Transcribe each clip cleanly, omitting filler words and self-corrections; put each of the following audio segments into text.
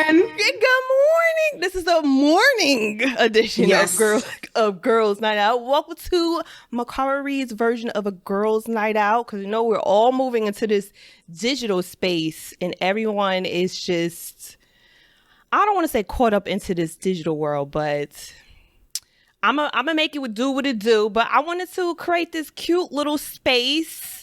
Good morning. This is the morning edition of Girls Night Out. Welcome to Mikara Reid's version of a Girls Night Out, because you know we're all moving into this digital space and everyone is just, I don't want to say caught up into this digital world, but I'm gonna make it do what it do. But I wanted to create this cute little space.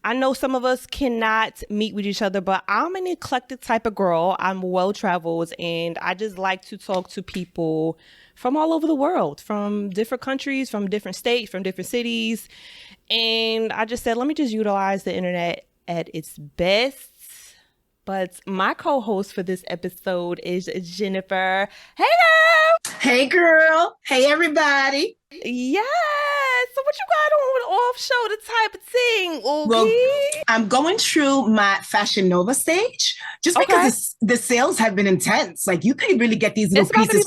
I know some of us cannot meet with each other, but I'm an eclectic type of girl. I'm well-traveled, and I just like to talk to people from all over the world, from different countries, from different states, from different cities. And I just said, let me just utilize the internet at its best. But my co-host for this episode is Jennifer. Hey, girl! Hey, girl. Hey, everybody. Yes. So what you got on with off-show, the type of thing, okay? Well, I'm going through my Fashion Nova stage just because the sales have been intense. Like, you could really get these little pieces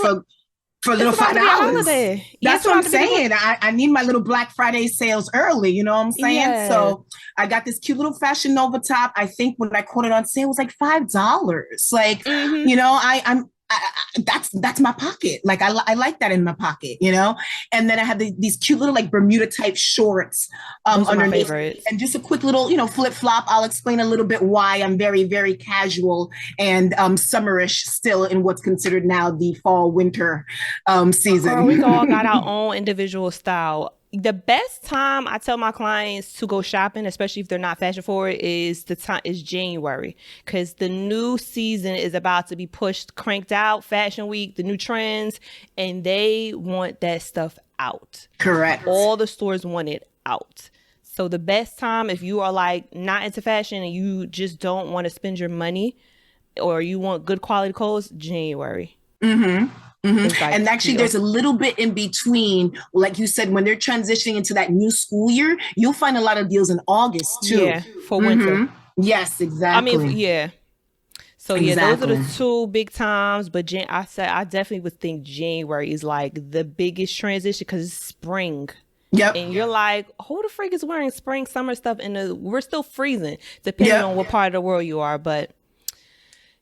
for little $5. That's what I'm saying. I need my little Black Friday sales early. You know what I'm saying? Yeah. So I got this cute little Fashion Nova top. I think when I caught it on sale, it was like $5. Like, you know, that's my pocket. Like I like that in my pocket, you know? And then I have these cute little like Bermuda type shorts underneath, and just a quick little, you know, flip flop. I'll explain a little bit why I'm very, very casual and summerish still in what's considered now the fall winter season. Girl, we all got our own individual style. The best time I tell my clients to go shopping, especially if they're not fashion forward, is January, because the new season is about to be cranked out, Fashion Week, the new trends, and they want that stuff out. Correct. All the stores want it out. So the best time, if you are like not into fashion and you just don't want to spend your money or you want good quality clothes, January. Mm-hmm. Mm-hmm. And actually, there's a little bit in between. Like you said, when they're transitioning into that new school year, you'll find a lot of deals in August too. Yeah, for winter. Yes, exactly. I mean, yeah. So exactly. Those are the two big times. But I definitely would think January is like the biggest transition because it's spring. Yep. And you're like, who the freak is wearing spring, summer stuff? And we're still freezing, depending on what part of the world you are. But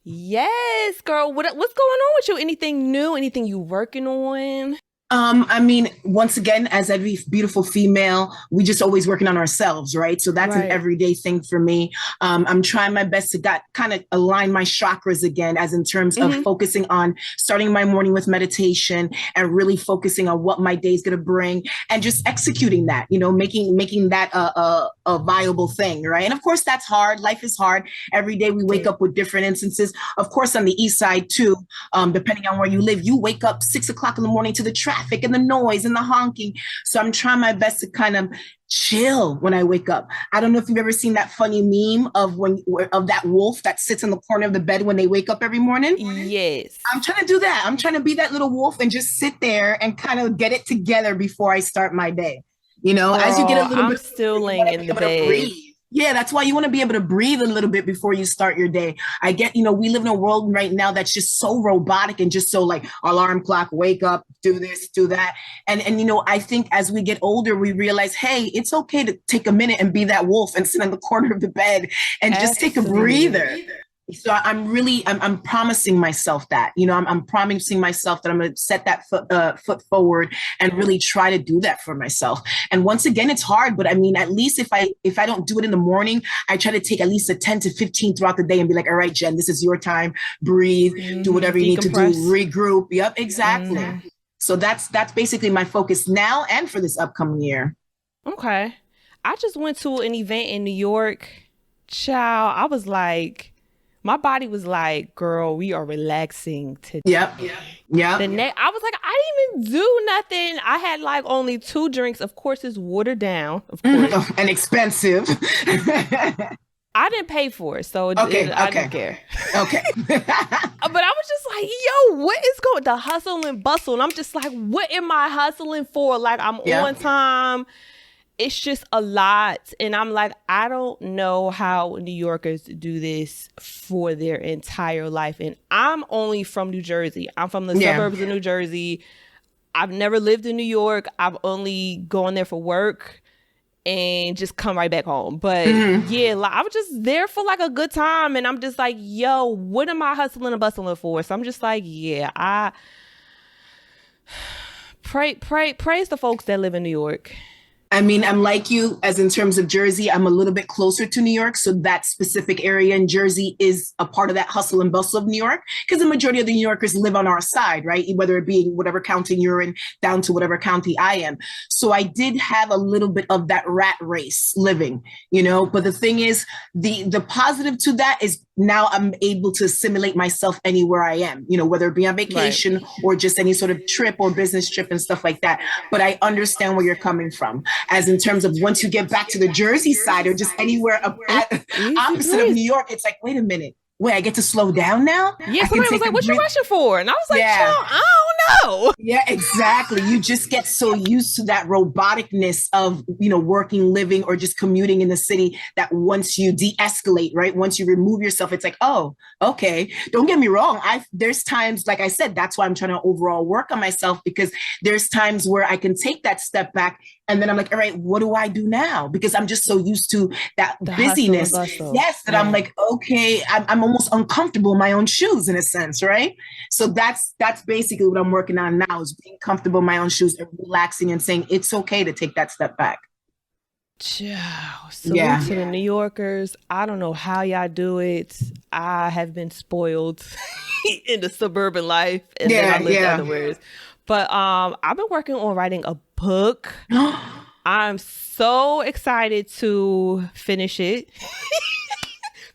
yes, girl. What's going on with you? Anything new? Anything you working on? I mean, once again, as every beautiful female, we just always working on ourselves, right? So that's an everyday thing for me. I'm trying my best to kind of align my chakras again, as in terms of focusing on starting my morning with meditation and really focusing on what my day is going to bring and just executing that, you know, making that a viable thing, right? And of course, that's hard. Life is hard. Every day we wake up with different instances. Of course, on the east side too, depending on where you live, you wake up 6 o'clock in the morning to the traffic and the noise and the honking. So I'm trying my best to kind of chill when I wake up. I don't know if you've ever seen that funny meme of that wolf that sits in the corner of the bed when they wake up every morning. Yes. I'm trying to do that. I'm trying to be that little wolf and just sit there and kind of get it together before I start my day. You know, as you get a little bit, still laying in the bed. Yeah, that's why you want to be able to breathe a little bit before you start your day. I get, you know, we live in a world right now that's just so robotic and just so like alarm clock, wake up, do this, do that. And you know, I think as we get older, we realize, hey, it's okay to take a minute and be that wolf and sit in the corner of the bed and just take a breather. So I'm promising myself that, you know, I'm promising myself that I'm going to set that foot forward and really try to do that for myself. And once again, it's hard, but I mean, at least if I don't do it in the morning, I try to take at least a 10 to 15 throughout the day and be like, all right, Jen, this is your time, breathe, do whatever you need to do, regroup. Yep, exactly. So that's basically my focus now and for this upcoming year. Okay. I just went to an event in New York. Child, I was like, my body was like, girl, we are relaxing today. Yep. I was like, I didn't even do nothing. I had like only 2 drinks. Of course, it's watered down. Of course. And expensive. I didn't pay for it, so I didn't care. Okay. But I was just like, yo, what is going the hustle and bustle? And I'm just like, what am I hustling for? Like, I'm on time. It's just a lot. And I'm like, I don't know how New Yorkers do this for their entire life. And I'm only from New Jersey. I'm from the suburbs of New Jersey. I've never lived in New York. I've only gone there for work. and just come right back home. But yeah, like, I was just there for like a good time, and I'm just like, yo, what am I hustling and bustling for? So I'm just like, yeah, I praise the folks that live in New York. I mean, I'm like you, as in terms of Jersey, I'm a little bit closer to New York. So that specific area in Jersey is a part of that hustle and bustle of New York, because the majority of the New Yorkers live on our side, right? Whether it be whatever county you're in, down to whatever county I am. So I did have a little bit of that rat race living, but the thing is, the positive to that is now I'm able to assimilate myself anywhere I am, whether it be on vacation or just any sort of trip or business trip and stuff like that. But I understand where you're coming from. As in terms of once you get back to the Jersey side or just anywhere opposite of New York, it's like, wait a minute. Wait, I get to slow down now? Yeah, somebody was like, what you rushing for? And I was like, I don't know. Yeah, exactly. You just get so used to that roboticness of, working, living, or just commuting in the city that once you de-escalate, right? Once you remove yourself, it's like, oh, okay. Don't get me wrong. There's times, like I said, that's why I'm trying to overall work on myself, because there's times where I can take that step back and then I'm like, all right, what do I do now? Because I'm just so used to that busyness. Yes, that I'm like, okay, I'm almost uncomfortable in my own shoes in a sense, right? So that's basically what I'm working on now, is being comfortable in my own shoes and relaxing and saying it's okay to take that step back. Ciao. Salute to the New Yorkers. I don't know how y'all do it. I have been spoiled in the suburban life, and then I lived otherwise. But I've been working on writing a book. I'm so excited to finish it.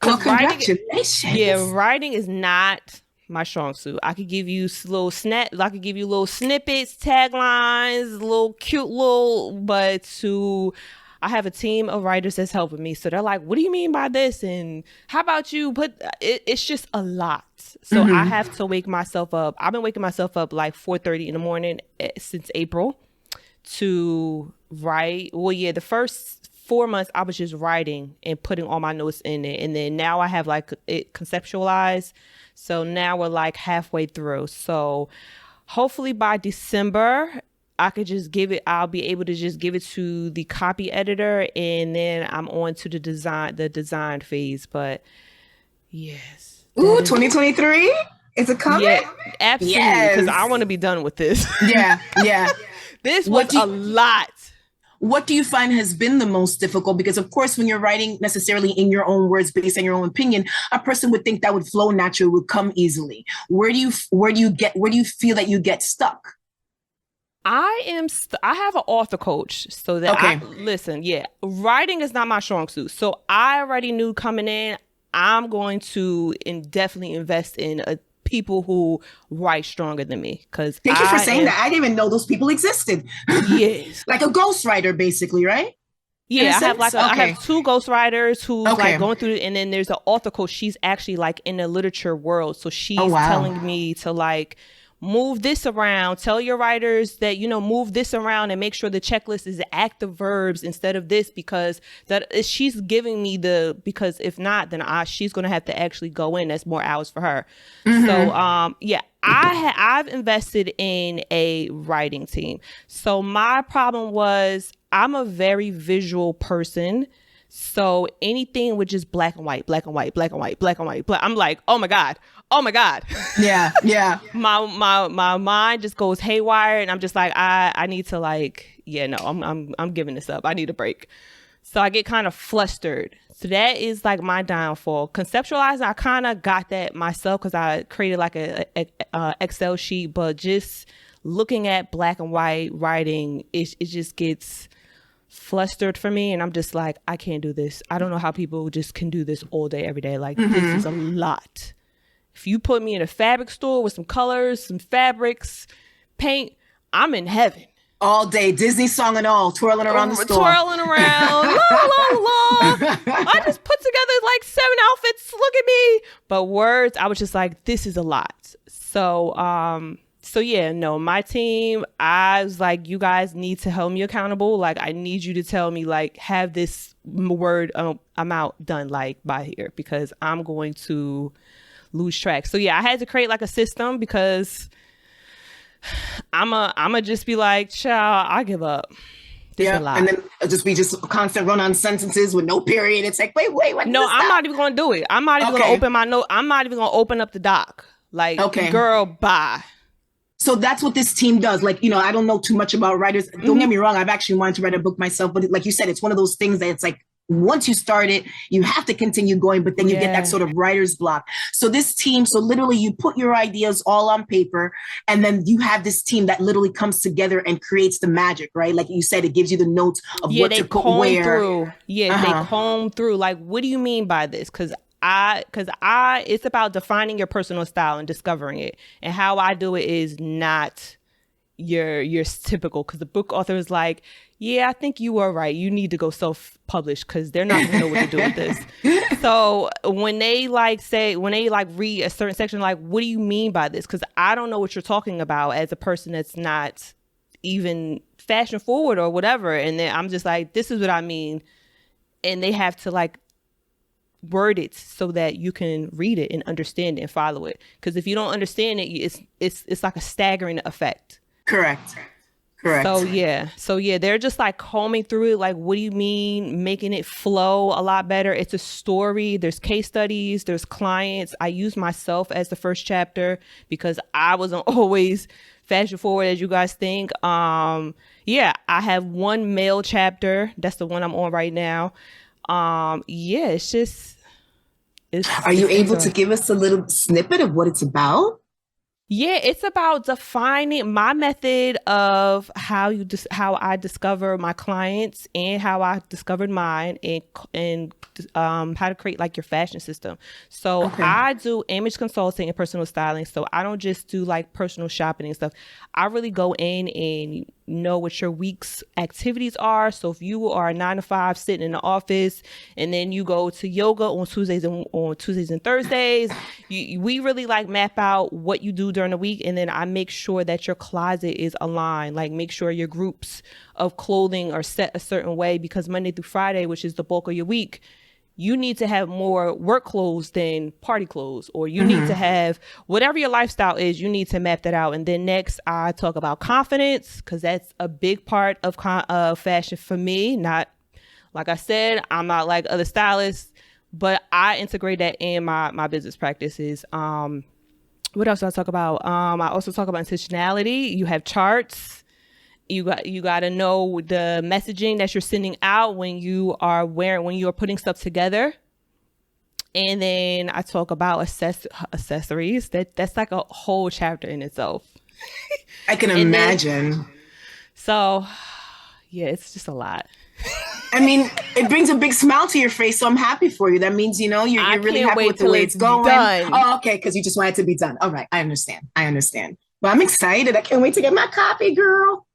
Well, congratulations. Writing is not my strong suit. I could give you little snippets, taglines, I have a team of writers that's helping me. So they're like, what do you mean by this? And how about you put it's just a lot. So I have to wake myself up. I've been waking myself up like 4:30 in the morning since April to write. Well, the first 4 months I was just writing and putting all my notes in it. And then now I have like it conceptualized. So now we're like halfway through. So hopefully by December, I'll be able to just give it to the copy editor, and then I'm on to the design phase. But yes. Ooh, 2023? Is it coming? Yeah, absolutely. Because I want to be done with this. Yeah. This was a lot. What do you find has been the most difficult? Because of course, when you're writing necessarily in your own words, based on your own opinion, a person would think that would flow naturally, would come easily. Where do you feel that you get stuck? I have an author coach, so that writing is not my strong suit. So I already knew coming in, I'm going to definitely invest in people who write stronger than me. Because thank you for saying that. I didn't even know those people existed. Yes, like a ghostwriter, basically, right? Yeah, I have two ghostwriters who's like going through it, and then there's an author coach. She's actually like in the literature world, so she's telling me to like move this around, tell your writers that, move this around and make sure the checklist is active verbs instead of this, because she's giving me because if not, then she's going to have to actually go in. That's more hours for her. So, I've invested in a writing team. So my problem was I'm a very visual person. So anything with just black and white, I'm like, oh my God. Yeah. my mind just goes haywire, and I'm just like, I need to I'm giving this up. I need a break. So I get kind of flustered. So that is like my downfall. Conceptualizing, I kind of got that myself because I created like a Excel sheet, but just looking at black and white writing, it just gets flustered for me, and I'm just like, I can't do this. I don't know how people just can do this all day, every day. Like this is a lot. If you put me in a fabric store with some colors, some fabrics, paint, I'm in heaven. All day, Disney song and all, twirling around the store. Twirling around, la, la, la. I just put together like 7 outfits, look at me. But words, I was just like, this is a lot. So, my team, I was like, you guys need to hold me accountable. Like, I need you to tell me, like, have this word amount done, like, by here, because I'm going to lose track. So, I had to create, like, a system, because I'm a just be like, child, I give up. There's a lot. And then it'll just a constant run on sentences with no period. It's like, wait, when no, I'm not even gonna do it. I'm not even gonna open my note. I'm not even gonna open up the doc. Like, girl, bye. So that's what this team does. Like, I don't know too much about writers. Don't get me wrong. I've actually wanted to write a book myself. But like you said, it's one of those things that it's like, once you start it, you have to continue going, but then you get that sort of writer's block. So this team, so literally you put your ideas all on paper, and then you have this team that literally comes together and creates the magic, right? Like you said, it gives you the notes of what to put where. Through. Yeah, they comb through. Like, what do you mean by this? Because it's about defining your personal style and discovering it. And how I do it is not your typical, because the book author is like, yeah, I think you are right. You need to go self-publish, because they're not gonna know what to do with this. So when they read a certain section, like, what do you mean by this? Because I don't know what you're talking about as a person that's not even fashion forward or whatever. And then I'm just like, this is what I mean. And they have to like word it so that you can read it and understand it and follow it. Because if you don't understand it, it's like a staggering effect. Correct. So yeah, they're just like combing through it. Like, what do you mean? Making it flow a lot better. It's a story. There's case studies. There's clients. I use myself as the first chapter because I wasn't always fashion forward as you guys think. I have one male chapter. That's the one I'm on right now. It's just. Are you able to give us a little snippet of what it's about? Yeah, it's about defining my method of how I discover my clients and how I discovered mine, and how to create like your fashion system. So I do image consulting and personal styling. So I don't just do like personal shopping and stuff. I really go in and know what your week's activities are. So if you are a 9-to-5 sitting in the office and then you go to yoga on Tuesdays and Thursdays, we really like map out what you do during the week, and then I make sure that your closet is aligned. Like, make sure your groups of clothing are set a certain way, because Monday through Friday, which is the bulk of your week, you need to have more work clothes than party clothes, or you need to have whatever your lifestyle is, you need to map that out. And then next I talk about confidence, because that's a big part of fashion for me. Not, like I said, I'm not like other stylists, but I integrate that in my business practices. What else do I talk about? I also talk about intentionality. You have charts. You got to know the messaging that you're sending out when you are putting stuff together. And then I talk about accessories. That's like a whole chapter in itself. I can imagine. So yeah, it's just a lot. I mean, it brings a big smile to your face, so I'm happy for you. That means, you're really happy with the way it's going. Done. Oh, okay, because you just want it to be done. All right, I understand. But I'm excited. I can't wait to get my copy, girl.